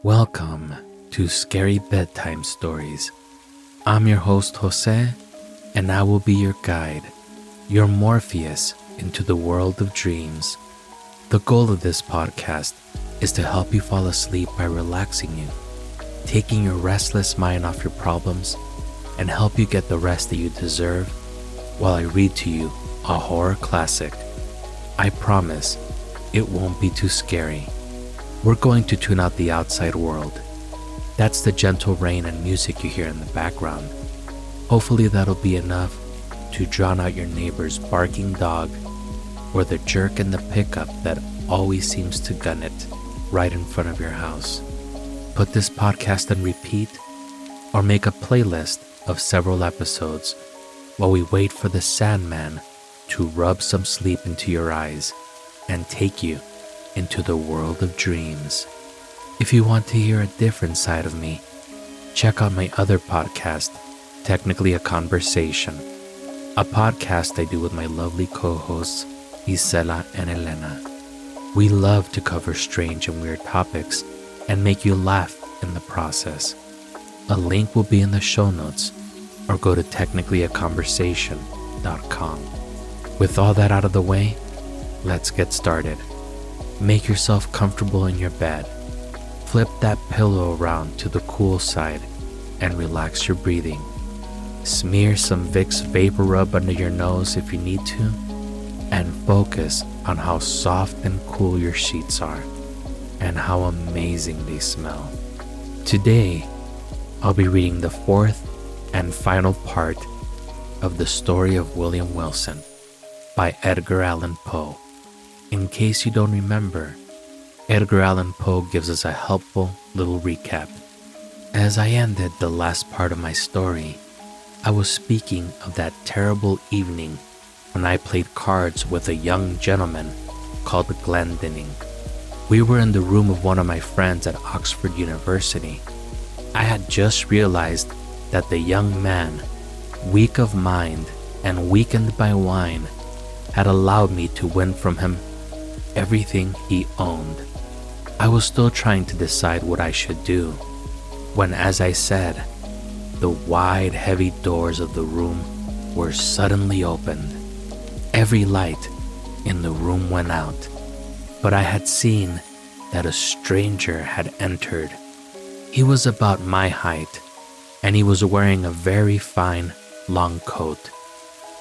Welcome to Scary Bedtime Stories. I'm your host Jose, and I will be your guide, your Morpheus into the world of dreams. The goal of this podcast is to help you fall asleep by relaxing you, taking your restless mind off your problems, and help you get the rest that you deserve while I read to you a horror classic. I promise it won't be too scary. We're going to tune out the outside world. That's the gentle rain and music you hear in the background. Hopefully that'll be enough to drown out your neighbor's barking dog or the jerk in the pickup that always seems to gun it right in front of your house. Put this podcast on repeat or make a playlist of several episodes while we wait for the Sandman to rub some sleep into your eyes and take you into the world of dreams. If you want to hear a different side of me, check out my other podcast, Technically a Conversation, a podcast I do with my lovely co-hosts, Isela and Elena. We love to cover strange and weird topics and make you laugh in the process. A link will be in the show notes, or go to technicallyaconversation.com. With all that out of the way, let's get started. Make yourself comfortable in your bed. Flip that pillow around to the cool side and relax your breathing. Smear some Vicks Vapor Rub under your nose if you need to, and focus on how soft and cool your sheets are and how amazing they smell. Today, I'll be reading the fourth and final part of the story of William Wilson by Edgar Allan Poe. In case you don't remember, Edgar Allan Poe gives us a helpful little recap. As I ended the last part of my story, I was speaking of that terrible evening when I played cards with a young gentleman called Glendinning. We were in the room of one of my friends at Oxford University. I had just realized that the young man, weak of mind and weakened by wine, had allowed me to win from him everything he owned. I was still trying to decide what I should do when, as I said, the wide, heavy doors of the room were suddenly opened. Every light in the room went out, but I had seen that a stranger had entered. He was about my height, and he was wearing a very fine, long coat.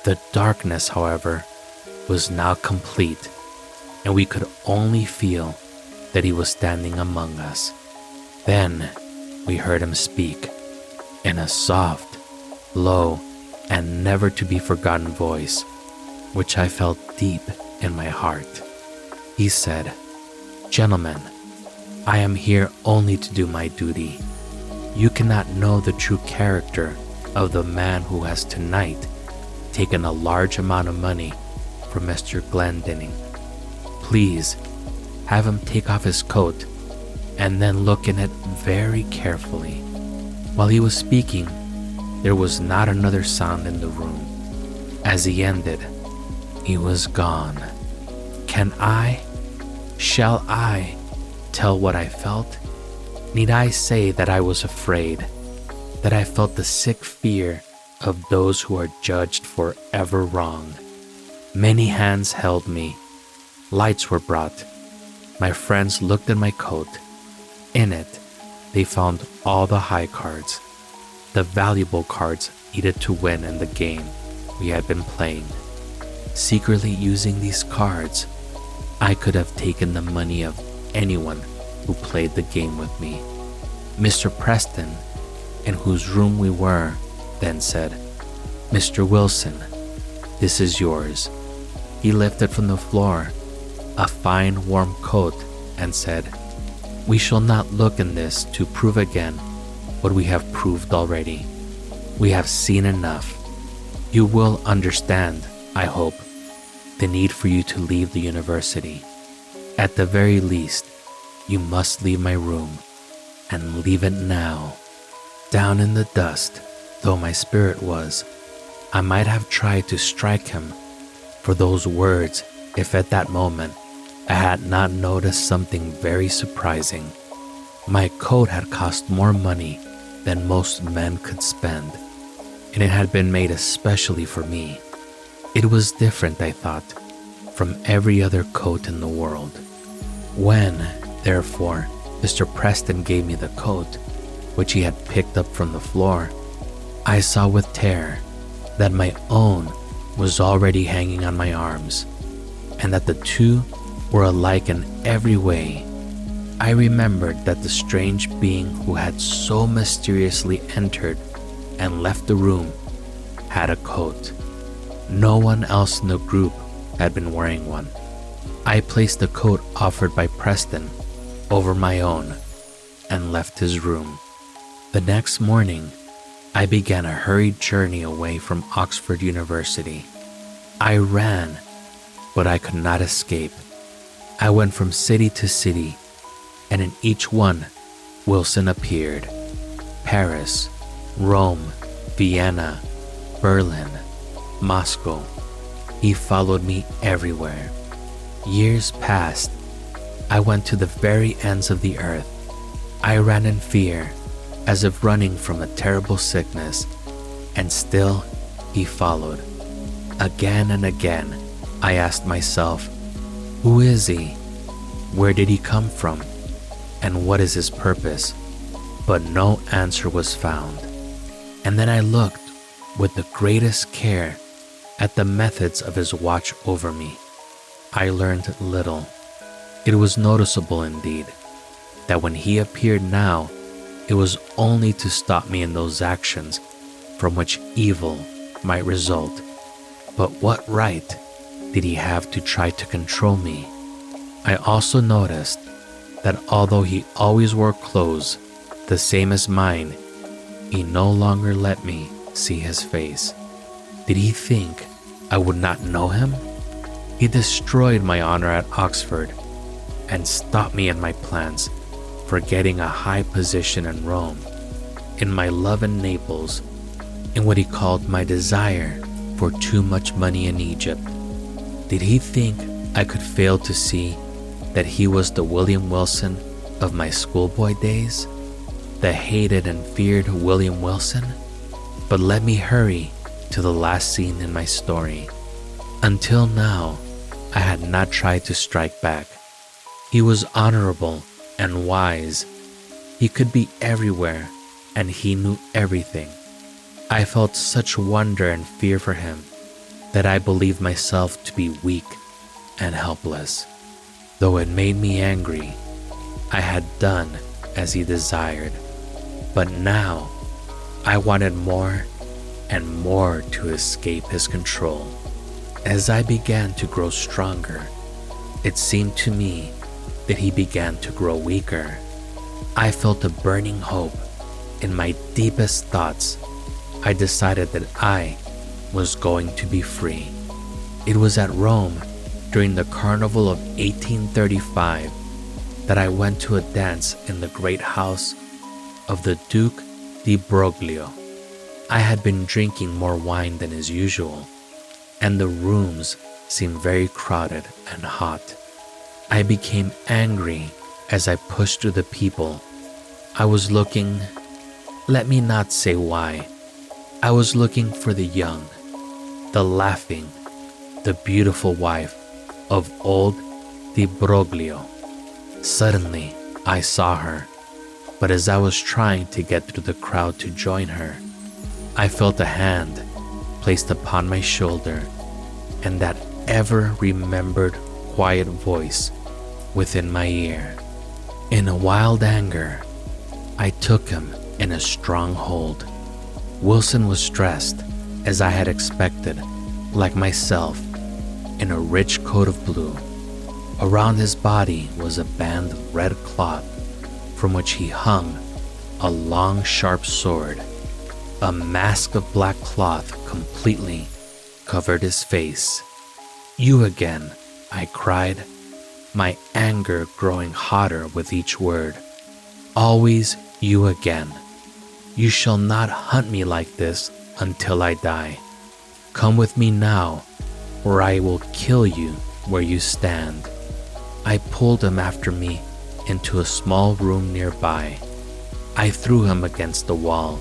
The darkness, however, was now complete, and we could only feel that he was standing among us. Then we heard him speak in a soft, low, and never to be forgotten voice, which I felt deep in my heart. He said, "Gentlemen, I am here only to do my duty. You cannot know the true character of the man who has tonight taken a large amount of money from Mr. Glendinning. Please have him take off his coat and then look in it very carefully." While he was speaking, there was not another sound in the room. As he ended, he was gone. Shall I tell what I felt? Need I say that I was afraid, that I felt the sick fear of those who are judged forever wrong? Many hands held me. Lights were brought. My friends looked at my coat. In it, they found all the high cards, the valuable cards needed to win in the game we had been playing. Secretly using these cards, I could have taken the money of anyone who played the game with me. Mr. Preston, in whose room we were, then said, "Mr. Wilson, this is yours." He lifted from the floor a fine warm coat and said, "We shall not look in this to prove again what we have proved already. We have seen enough. You will understand, I hope, the need for you to leave the university. At the very least, you must leave my room, and leave it now." Down in the dust, though my spirit was, I might have tried to strike him for those words if at that moment I had not noticed something very surprising. My coat had cost more money than most men could spend, and it had been made especially for me. It was different, I thought, from every other coat in the world. When, therefore, Mr. Preston gave me the coat, which he had picked up from the floor, I saw with terror that my own was already hanging on my arms, and that the two were alike in every way. I remembered that the strange being who had so mysteriously entered and left the room had a coat. No one else in the group had been wearing one. I placed the coat offered by Preston over my own and left his room. The next morning, I began a hurried journey away from Oxford University. I ran, but I could not escape. I went from city to city, and in each one, Wilson appeared. Paris, Rome, Vienna, Berlin, Moscow. He followed me everywhere. Years passed. I went to the very ends of the earth. I ran in fear, as if running from a terrible sickness, and still he followed. Again and again, I asked myself, who is he? Where did he come from? And what is his purpose? But no answer was found. And then I looked with the greatest care at the methods of his watch over me. I learned little. It was noticeable indeed that when he appeared now, it was only to stop me in those actions from which evil might result. But what right did he have to try to control me? I also noticed that although he always wore clothes the same as mine, he no longer let me see his face. Did he think I would not know him? He destroyed my honor at Oxford and stopped me in my plans for getting a high position in Rome, in my love in Naples, in what he called my desire for too much money in Egypt. Did he think I could fail to see that he was the William Wilson of my schoolboy days, the hated and feared William Wilson? But let me hurry to the last scene in my story. Until now, I had not tried to strike back. He was honorable and wise. He could be everywhere, and he knew everything. I felt such wonder and fear for him that I believed myself to be weak and helpless. Though it made me angry, I had done as he desired. But now, I wanted more and more to escape his control. As I began to grow stronger, it seemed to me that he began to grow weaker. I felt a burning hope. In my deepest thoughts, I decided that I was going to be free. It was at Rome during the Carnival of 1835 that I went to a dance in the great house of the Duke di Broglio. I had been drinking more wine than is usual, and the rooms seemed very crowded and hot. I became angry as I pushed through the people. I was looking, let me not say why, I was looking for the young, the laughing, the beautiful wife of old Di Broglio. Suddenly, I saw her, but as I was trying to get through the crowd to join her, I felt a hand placed upon my shoulder and that ever-remembered quiet voice within my ear. In a wild anger, I took him in a strong hold. Wilson was dressed, as I had expected, like myself, in a rich coat of blue. Around his body was a band of red cloth from which he hung a long sharp sword. A mask of black cloth completely covered his face. "You again," I cried, my anger growing hotter with each word. "Always you again. You shall not hunt me like this until I die. Come with me now, or I will kill you where you stand." I pulled him after me into a small room nearby. I threw him against the wall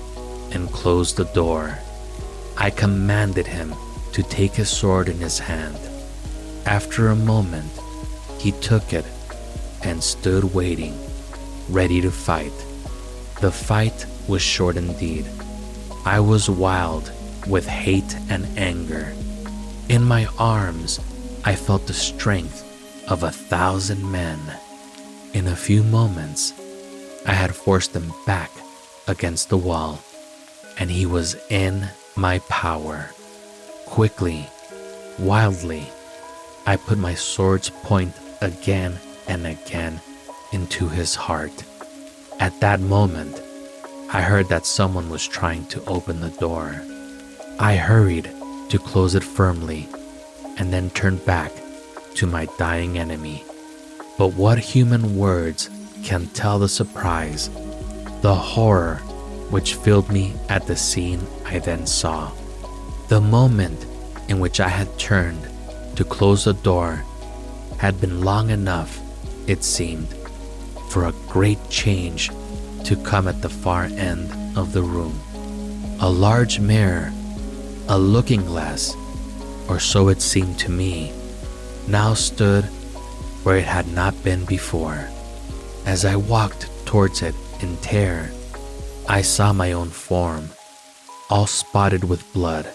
and closed the door. I commanded him to take his sword in his hand. After a moment, he took it and stood waiting, ready to fight. The fight was short indeed. I was wild with hate and anger. In my arms, I felt the strength of 1,000 men. In a few moments, I had forced him back against the wall, and he was in my power. Quickly, wildly, I put my sword's point again and again into his heart. At that moment, I heard that someone was trying to open the door. I hurried to close it firmly and then turned back to my dying enemy. But what human words can tell the surprise, the horror which filled me at the scene I then saw. The moment in which I had turned to close the door had been long enough, it seemed, for a great change to come at the far end of the room. A large mirror, a looking glass, or so it seemed to me, now stood where it had not been before. As I walked towards it in terror, I saw my own form, all spotted with blood,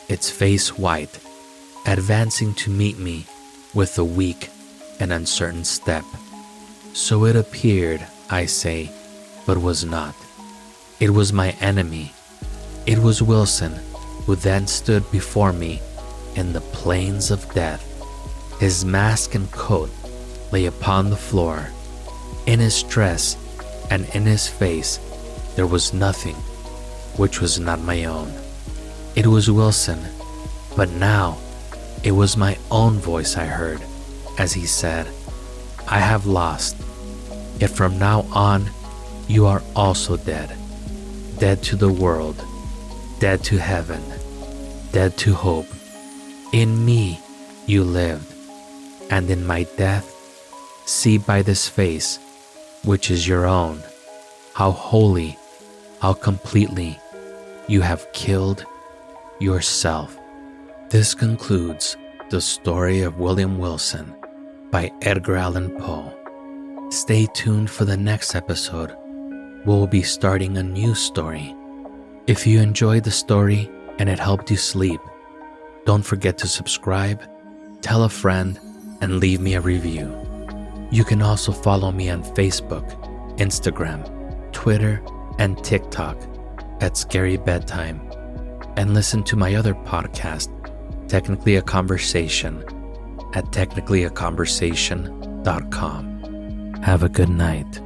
its face white, advancing to meet me with a weak and uncertain step. So it appeared, I say, but was not. It was my enemy. It was Wilson, who then stood before me in the plains of death. His mask and coat lay upon the floor. In his dress and in his face there was nothing which was not my own. It was Wilson, but now it was my own voice I heard as he said, "I have lost, yet from now on you are also dead. Dead to the world, dead to heaven, dead to hope. In me you lived, and in my death, see by this face, which is your own, how wholly, how completely you have killed yourself." This concludes the story of William Wilson by Edgar Allan Poe. Stay tuned for the next episode. We'll be starting a new story. If you enjoyed the story and it helped you sleep, don't forget to subscribe, tell a friend, and leave me a review. You can also follow me on Facebook, Instagram, Twitter, and TikTok at Scary Bedtime, and listen to my other podcast, Technically a Conversation, at technicallyaconversation.com. Have a good night.